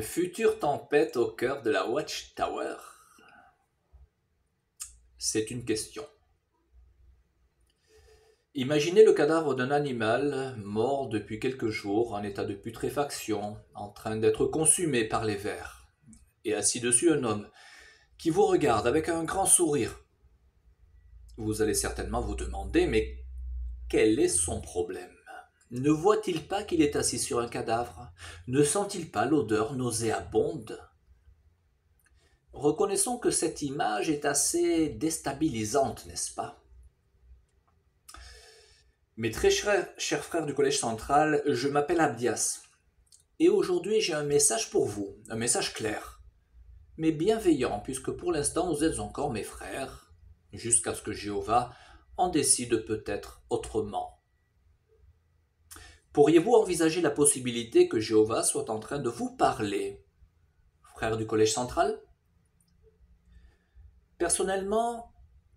Future tempête au cœur de la Watchtower? C'est une question. Imaginez le cadavre d'un animal mort depuis quelques jours en état de putréfaction, en train d'être consumé par les vers, et assis dessus un homme qui vous regarde avec un grand sourire. Vous allez certainement vous demander, mais quel est son problème? Ne voit-il pas qu'il est assis sur un cadavre? Ne sent-il pas l'odeur nauséabonde? Reconnaissons que cette image est assez déstabilisante, n'est-ce pas? Mes très chers frères du Collège Central, je m'appelle Abdias. Et aujourd'hui, j'ai un message pour vous, un message clair, mais bienveillant, puisque pour l'instant, vous êtes encore mes frères, jusqu'à ce que Jéhovah en décide peut-être autrement. Pourriez-vous envisager la possibilité que Jéhovah soit en train de vous parler, frères du Collège Central? Personnellement,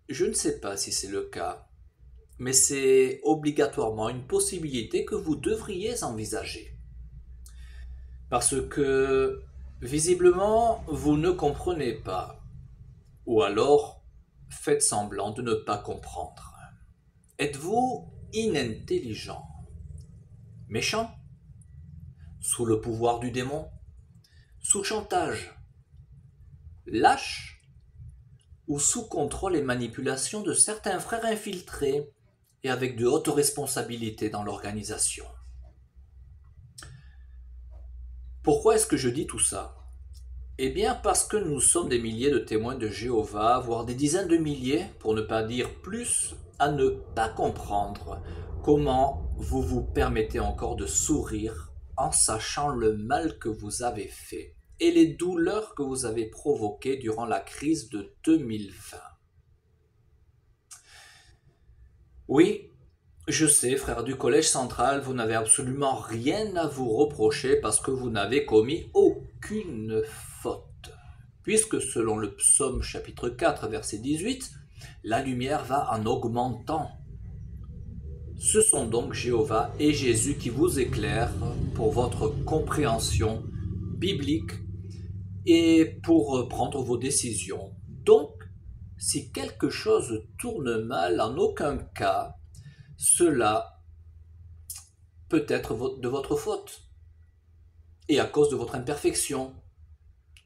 je ne sais pas si c'est le cas, mais c'est obligatoirement une possibilité que vous devriez envisager. Parce que, visiblement, vous ne comprenez pas, ou alors faites semblant de ne pas comprendre. Êtes-vous inintelligent, méchant, sous le pouvoir du démon, sous chantage, lâche, ou sous contrôle et manipulation de certains frères infiltrés et avec de hautes responsabilités dans l'organisation? Pourquoi est-ce que je dis tout ça? Eh bien parce que nous sommes des milliers de témoins de Jéhovah, voire des dizaines de milliers, pour ne pas dire plus, à ne pas comprendre comment vous vous permettez encore de sourire en sachant le mal que vous avez fait et les douleurs que vous avez provoquées durant la crise de 2020. Oui, je sais, frères du Collège Central, vous n'avez absolument rien à vous reprocher parce que vous n'avez commis aucune faute. Puisque selon le psaume chapitre 4, verset 18, la lumière va en augmentant. Ce sont donc Jéhovah et Jésus qui vous éclairent pour votre compréhension biblique et pour prendre vos décisions. Donc, si quelque chose tourne mal, en aucun cas, cela peut être de votre faute. Et à cause de votre imperfection,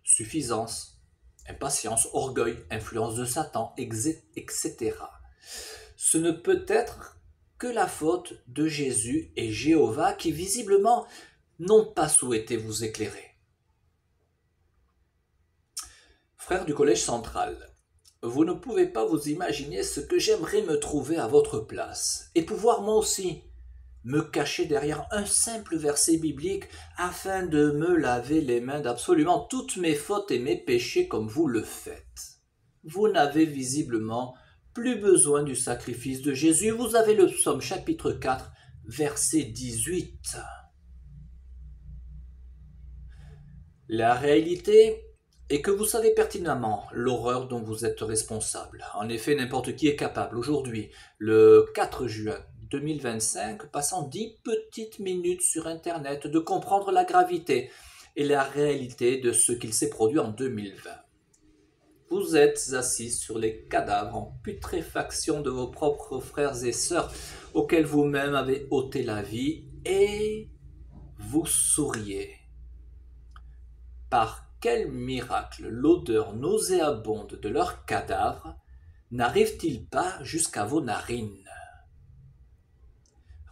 suffisance, impatience, orgueil, influence de Satan, etc. Ce ne peut être que la faute de Jésus et Jéhovah qui visiblement n'ont pas souhaité vous éclairer. Frères du Collège Central, vous ne pouvez pas vous imaginer ce que j'aimerais me trouver à votre place et pouvoir moi aussi me cacher derrière un simple verset biblique afin de me laver les mains d'absolument toutes mes fautes et mes péchés comme vous le faites. Vous n'avez visiblement plus besoin du sacrifice de Jésus. Vous avez le psaume chapitre 4, verset 18. La réalité est que vous savez pertinemment l'horreur dont vous êtes responsable. En effet, n'importe qui est capable aujourd'hui, le 4 juin 2025, passant 10 petites minutes sur Internet, de comprendre la gravité et la réalité de ce qu'il s'est produit en 2020. Vous êtes assis sur les cadavres en putréfaction de vos propres frères et sœurs auxquels vous-même avez ôté la vie et vous souriez. Par quel miracle l'odeur nauséabonde de leurs cadavres n'arrive-t-il pas jusqu'à vos narines?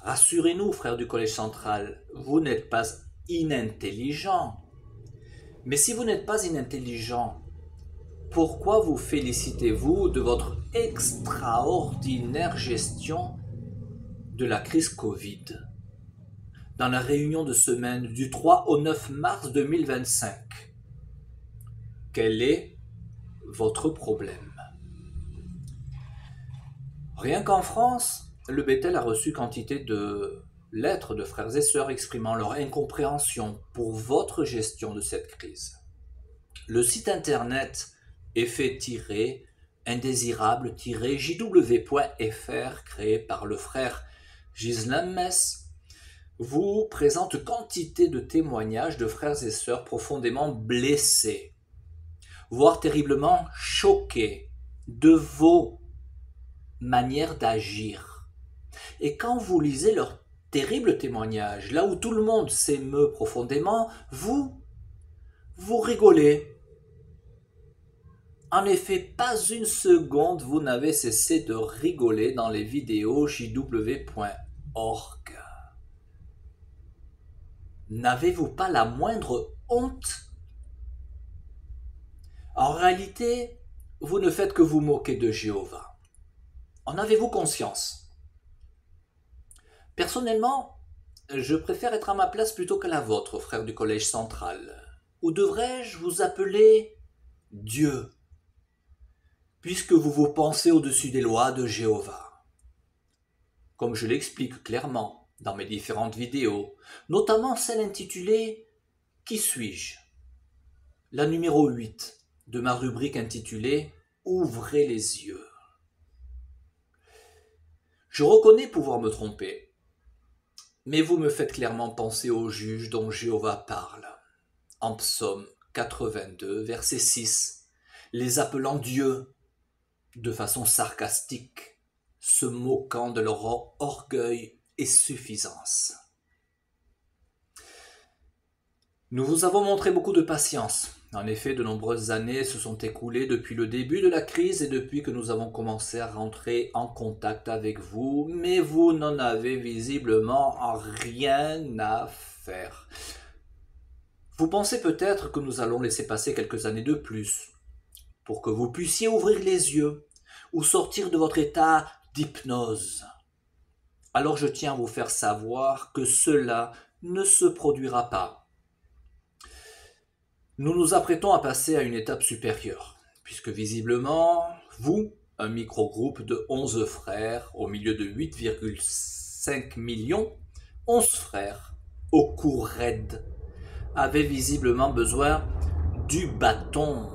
Rassurez-nous, frères du Collège Central, vous n'êtes pas inintelligents. Mais si vous n'êtes pas inintelligent, pourquoi vous félicitez-vous de votre extraordinaire gestion de la crise Covid dans la réunion de semaine du 3 au 9 mars 2025? Quel est votre problème? Rien qu'en France, le Bethel a reçu quantité de lettres de frères et sœurs exprimant leur incompréhension pour votre gestion de cette crise. Le site internet effet-indésirable-jw.fr créé par le frère Ghislain Mess vous présente quantité de témoignages de frères et sœurs profondément blessés, voire terriblement choqués de vos manières d'agir. Et quand vous lisez leurs terribles témoignages, là où tout le monde s'émeut profondément, vous rigolez. En effet, pas une seconde vous n'avez cessé de rigoler dans les vidéos jw.org. N'avez-vous pas la moindre honte? En réalité, vous ne faites que vous moquer de Jéhovah. En avez-vous conscience? Personnellement, je préfère être à ma place plutôt qu'à la vôtre, frère du Collège central. Ou devrais-je vous appeler Dieu, puisque vous vous pensez au-dessus des lois de Jéhovah? Comme je l'explique clairement dans mes différentes vidéos, notamment celle intitulée « Qui suis-je ?» la numéro 8 de ma rubrique intitulée « Ouvrez les yeux ». Je reconnais pouvoir me tromper, mais vous me faites clairement penser aux juges dont Jéhovah parle, en Psaume 82, verset 6, les appelant Dieu de façon sarcastique, se moquant de leur orgueil et suffisance. Nous vous avons montré beaucoup de patience. En effet, de nombreuses années se sont écoulées depuis le début de la crise et depuis que nous avons commencé à rentrer en contact avec vous, mais vous n'en avez visiblement rien à faire. Vous pensez peut-être que nous allons laisser passer quelques années de plus pour que vous puissiez ouvrir les yeux ou sortir de votre état d'hypnose. Alors je tiens à vous faire savoir que cela ne se produira pas. Nous nous apprêtons à passer à une étape supérieure, puisque visiblement, vous, un micro-groupe de 11 frères, au milieu de 8,5 millions, 11 frères, au cou raide, avez visiblement besoin du bâton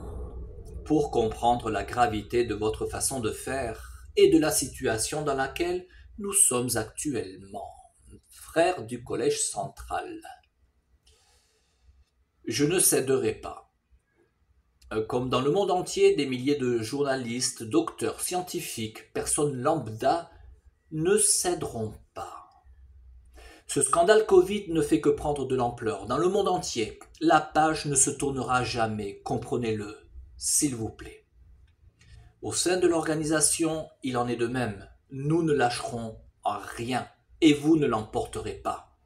pour comprendre la gravité de votre façon de faire et de la situation dans laquelle nous sommes actuellement, frères du Collège central. Je ne céderai pas. Comme dans le monde entier, des milliers de journalistes, docteurs, scientifiques, personnes lambda ne céderont pas. Ce scandale Covid ne fait que prendre de l'ampleur. Dans le monde entier, la page ne se tournera jamais, comprenez-le, s'il vous plaît. Au sein de l'organisation, il en est de même. Nous ne lâcherons rien et vous ne l'emporterez pas.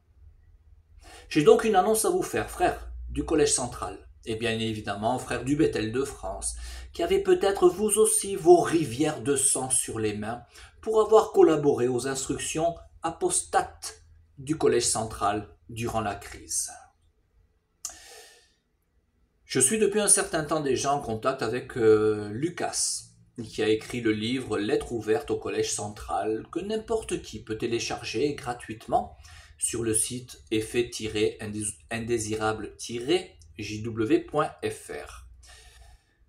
J'ai donc une annonce à vous faire, frères du Collège central, et bien évidemment frères du Bethel de France, qui avez peut-être vous aussi vos rivières de sang sur les mains pour avoir collaboré aux instructions apostates du Collège central durant la crise. Je suis depuis un certain temps déjà en contact avec Lucas, qui a écrit le livre Lettres ouvertes au Collège central, que n'importe qui peut télécharger gratuitement sur le site effet-indésirable-jw.fr.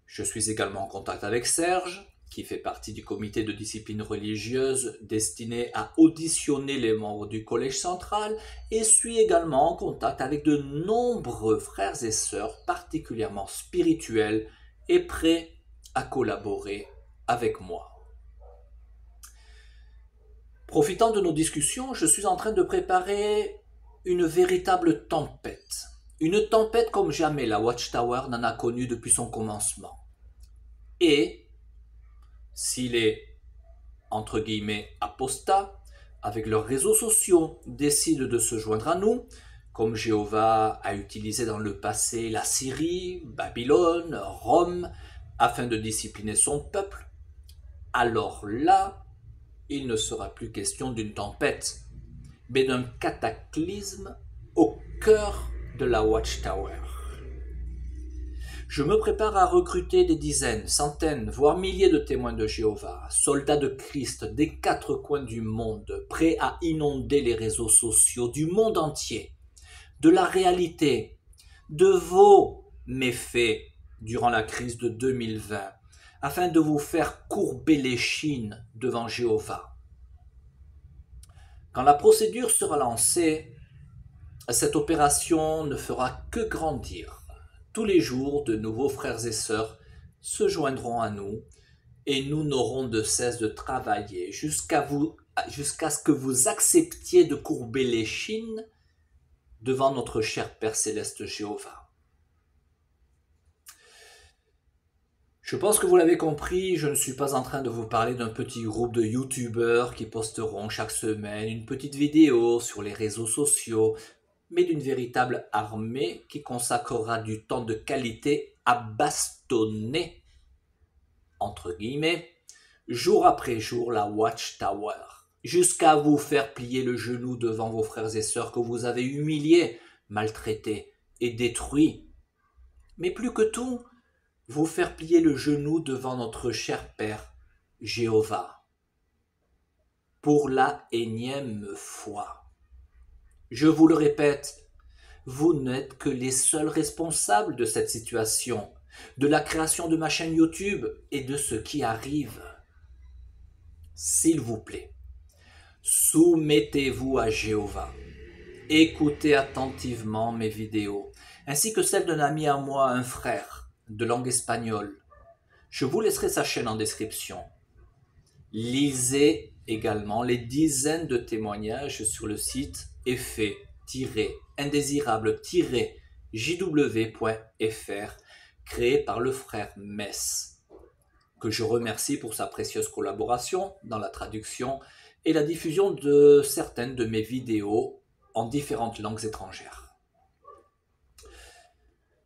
Je suis également en contact avec Serge, qui fait partie du comité de discipline religieuse destiné à auditionner les membres du Collège central, et suis également en contact avec de nombreux frères et sœurs particulièrement spirituels et prêts à collaborer avec moi. Profitant de nos discussions, je suis en train de préparer une véritable tempête. Une tempête comme jamais la Watchtower n'en a connu depuis son commencement. Et, s'il est, entre guillemets, apostat, avec leurs réseaux sociaux, décident de se joindre à nous, comme Jéhovah a utilisé dans le passé la Syrie, Babylone, Rome, afin de discipliner son peuple, alors là, il ne sera plus question d'une tempête, mais d'un cataclysme au cœur de la Watchtower. Je me prépare à recruter des dizaines, centaines, voire milliers de témoins de Jéhovah, soldats de Christ des 4 coins du monde, prêts à inonder les réseaux sociaux du monde entier, de la réalité, de vos méfaits durant la crise de 2020, afin de vous faire courber l'échine devant Jéhovah. Quand la procédure sera lancée, Cette opération ne fera que grandir. Tous les jours, de nouveaux frères et sœurs se joindront à nous et nous n'aurons de cesse de travailler jusqu'à ce que vous acceptiez de courber l'échine devant notre cher Père Céleste Jéhovah. Je pense que vous l'avez compris, je ne suis pas en train de vous parler d'un petit groupe de youtubeurs qui posteront chaque semaine une petite vidéo sur les réseaux sociaux, mais d'une véritable armée qui consacrera du temps de qualité à bastonner, entre guillemets, jour après jour la Watchtower, jusqu'à vous faire plier le genou devant vos frères et sœurs que vous avez humiliés, maltraités et détruits. Mais plus que tout, vous faire plier le genou devant notre cher Père, Jéhovah, pour la énième fois. Je vous le répète, vous n'êtes que les seuls responsables de cette situation, de la création de ma chaîne YouTube et de ce qui arrive. S'il vous plaît, soumettez-vous à Jéhovah. Écoutez attentivement mes vidéos, ainsi que celles d'un ami à moi, un frère, de langue espagnole. Je vous laisserai sa chaîne en description. Lisez également les dizaines de témoignages sur le site effet-indésirable-jw.fr créé par le frère Mess, que je remercie pour sa précieuse collaboration dans la traduction et la diffusion de certaines de mes vidéos en différentes langues étrangères.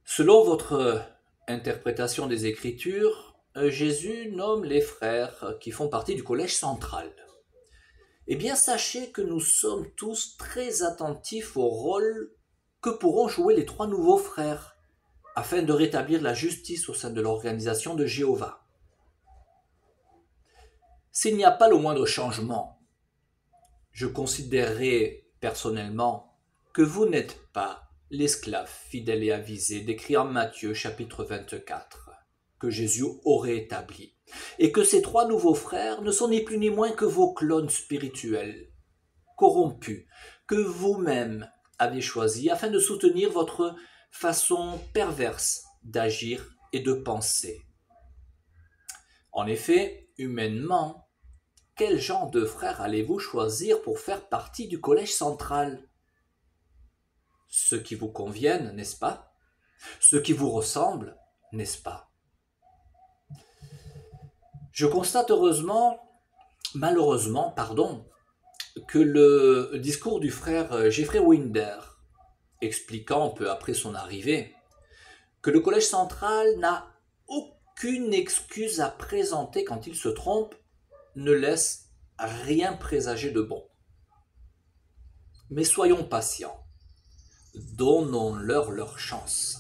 Selon votre interprétation des Écritures, Jésus nomme les frères qui font partie du collège central. Eh bien, sachez que nous sommes tous très attentifs au rôle que pourront jouer les 3 nouveaux frères afin de rétablir la justice au sein de l'organisation de Jéhovah. S'il n'y a pas le moindre changement, je considérerai personnellement que vous n'êtes pas l'esclave fidèle et avisé décrit en Matthieu chapitre 24, que Jésus aurait établi, et que ces 3 nouveaux frères ne sont ni plus ni moins que vos clones spirituels, corrompus, que vous-même avez choisis afin de soutenir votre façon perverse d'agir et de penser. En effet, humainement, quel genre de frères allez-vous choisir pour faire partie du collège central? Ceux qui vous conviennent, n'est-ce pas? Ceux qui vous ressemblent, n'est-ce pas? Je constate malheureusement, que le discours du frère Jeffrey Winder, expliquant peu après son arrivée, que le collège central n'a aucune excuse à présenter quand il se trompe, ne laisse rien présager de bon. Mais soyons patients, donnons-leur leur chance.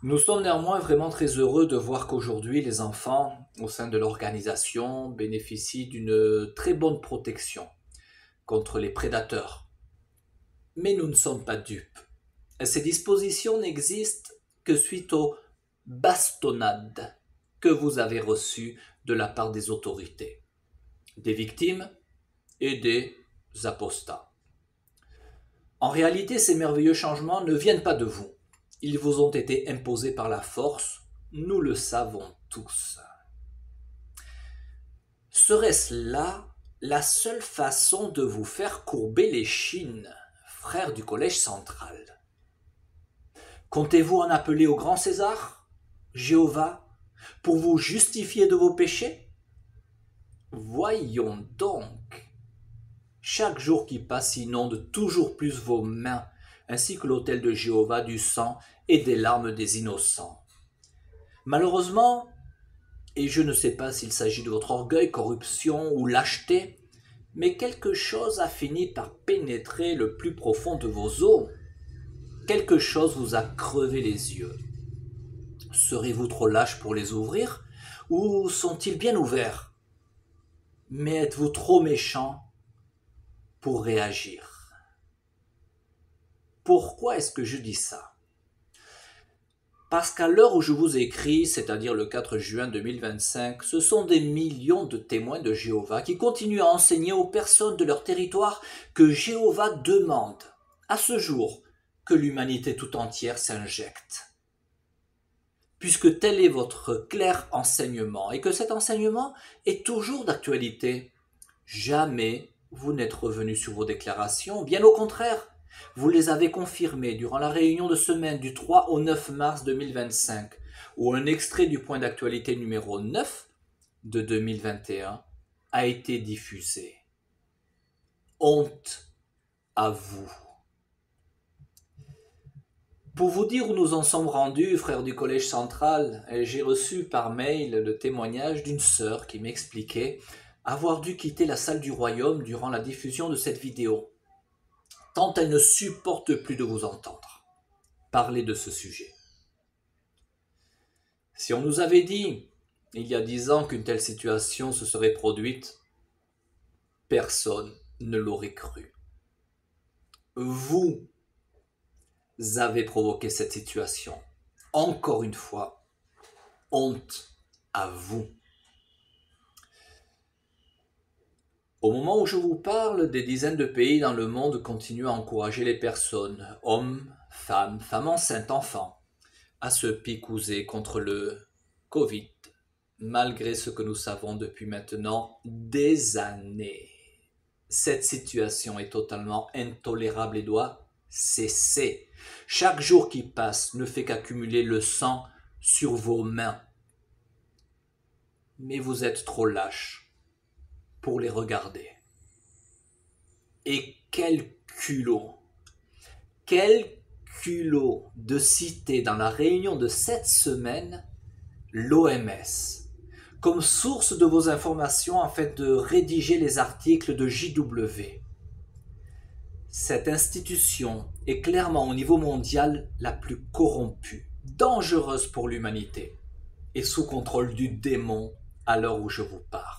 Nous sommes néanmoins vraiment très heureux de voir qu'aujourd'hui les enfants au sein de l'organisation bénéficient d'une très bonne protection contre les prédateurs. Mais nous ne sommes pas dupes. Ces dispositions n'existent que suite aux bastonnades que vous avez reçues de la part des autorités, des victimes et des apostats. En réalité, ces merveilleux changements ne viennent pas de vous. Ils vous ont été imposés par la force, nous le savons tous. Serait-ce là la seule façon de vous faire courber l'échine, frères du collège central? Comptez-vous en appeler au grand César, Jéhovah, pour vous justifier de vos péchés? Voyons donc. Chaque jour qui passe inonde toujours plus vos mains, ainsi que l'autel de Jéhovah du sang et des larmes des innocents. Malheureusement, et je ne sais pas s'il s'agit de votre orgueil, corruption ou lâcheté, mais quelque chose a fini par pénétrer le plus profond de vos os. Quelque chose vous a crevé les yeux. Serez-vous trop lâche pour les ouvrir, ou sont-ils bien ouverts? Mais êtes-vous trop méchant pour réagir? Pourquoi est-ce que je dis ça? Parce qu'à l'heure où je vous écris, c'est-à-dire le 4 juin 2025, ce sont des millions de témoins de Jéhovah qui continuent à enseigner aux personnes de leur territoire que Jéhovah demande, à ce jour, que l'humanité tout entière s'injecte. Puisque tel est votre clair enseignement, et que cet enseignement est toujours d'actualité, jamais vous n'êtes revenu sur vos déclarations, bien au contraire, vous les avez confirmées durant la réunion de semaine du 3 au 9 mars 2025, où un extrait du point d'actualité numéro 9 de 2021 a été diffusé. Honte à vous. Pour vous dire où nous en sommes rendus, frères du Collège Central, j'ai reçu par mail le témoignage d'une sœur qui m'expliquait avoir dû quitter la salle du royaume durant la diffusion de cette vidéo, tant elle ne supporte plus de vous entendre parler de ce sujet. Si on nous avait dit, il y a 10 ans, qu'une telle situation se serait produite, personne ne l'aurait cru. Vous avez provoqué cette situation. Encore une fois, honte à vous. Au moment où je vous parle, des dizaines de pays dans le monde continuent à encourager les personnes, hommes, femmes enceintes, enfants, à se picouser contre le Covid, malgré ce que nous savons depuis maintenant des années. Cette situation est totalement intolérable et doit cesser. Chaque jour qui passe ne fait qu'accumuler le sang sur vos mains. Mais vous êtes trop lâches pour les regarder. Et quel culot de citer dans la réunion de cette semaine l'OMS comme source de vos informations afin de rédiger les articles de JW. Cette institution est clairement au niveau mondial la plus corrompue, dangereuse pour l'humanité et sous contrôle du démon à l'heure où je vous parle.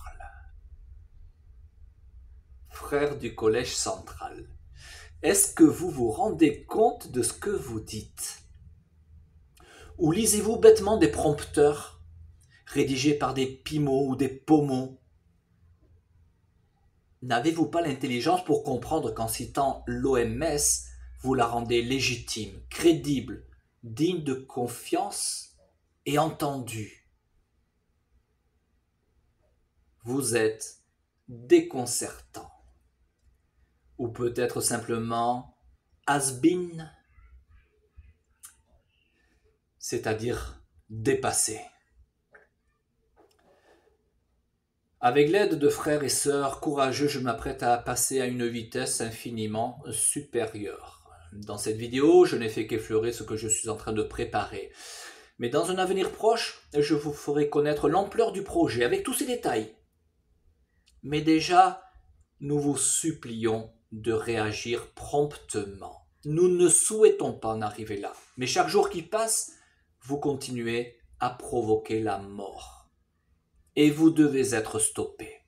Frères du Collège Central, est-ce que vous vous rendez compte de ce que vous dites? Ou lisez-vous bêtement des prompteurs rédigés par des Pimos ou des Pomos? N'avez-vous pas l'intelligence pour comprendre qu'en citant l'OMS, vous la rendez légitime, crédible, digne de confiance et entendue? Vous êtes déconcertant. Ou peut-être simplement has-been, c'est-à-dire dépassé. Avec l'aide de frères et sœurs courageux, je m'apprête à passer à une vitesse infiniment supérieure. Dans cette vidéo, je n'ai fait qu'effleurer ce que je suis en train de préparer. Mais dans un avenir proche, je vous ferai connaître l'ampleur du projet avec tous ses détails. Mais déjà, nous vous supplions de réagir promptement. Nous ne souhaitons pas en arriver là. Mais chaque jour qui passe, vous continuez à provoquer la mort. Et vous devez être stoppé.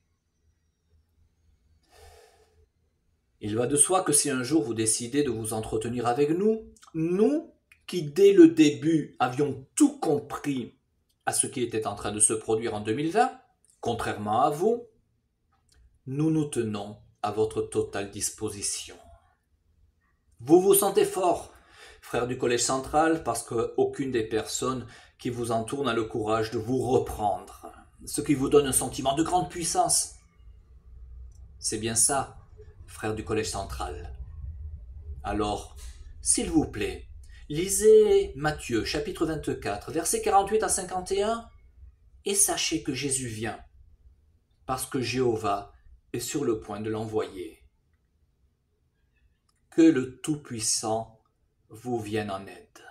Il va de soi que si un jour vous décidez de vous entretenir avec nous, nous qui dès le début avions tout compris à ce qui était en train de se produire en 2020, contrairement à vous, nous nous tenons à votre totale disposition. Vous vous sentez fort, frères du Collège Central, parce qu'aucune des personnes qui vous entourent n'a le courage de vous reprendre, ce qui vous donne un sentiment de grande puissance. C'est bien ça, frères du Collège Central. Alors, s'il vous plaît, lisez Matthieu, chapitre 24, versets 48 à 51, et sachez que Jésus vient, parce que Jéhovah est sur le point de l'envoyer. Que le Tout-Puissant vous vienne en aide.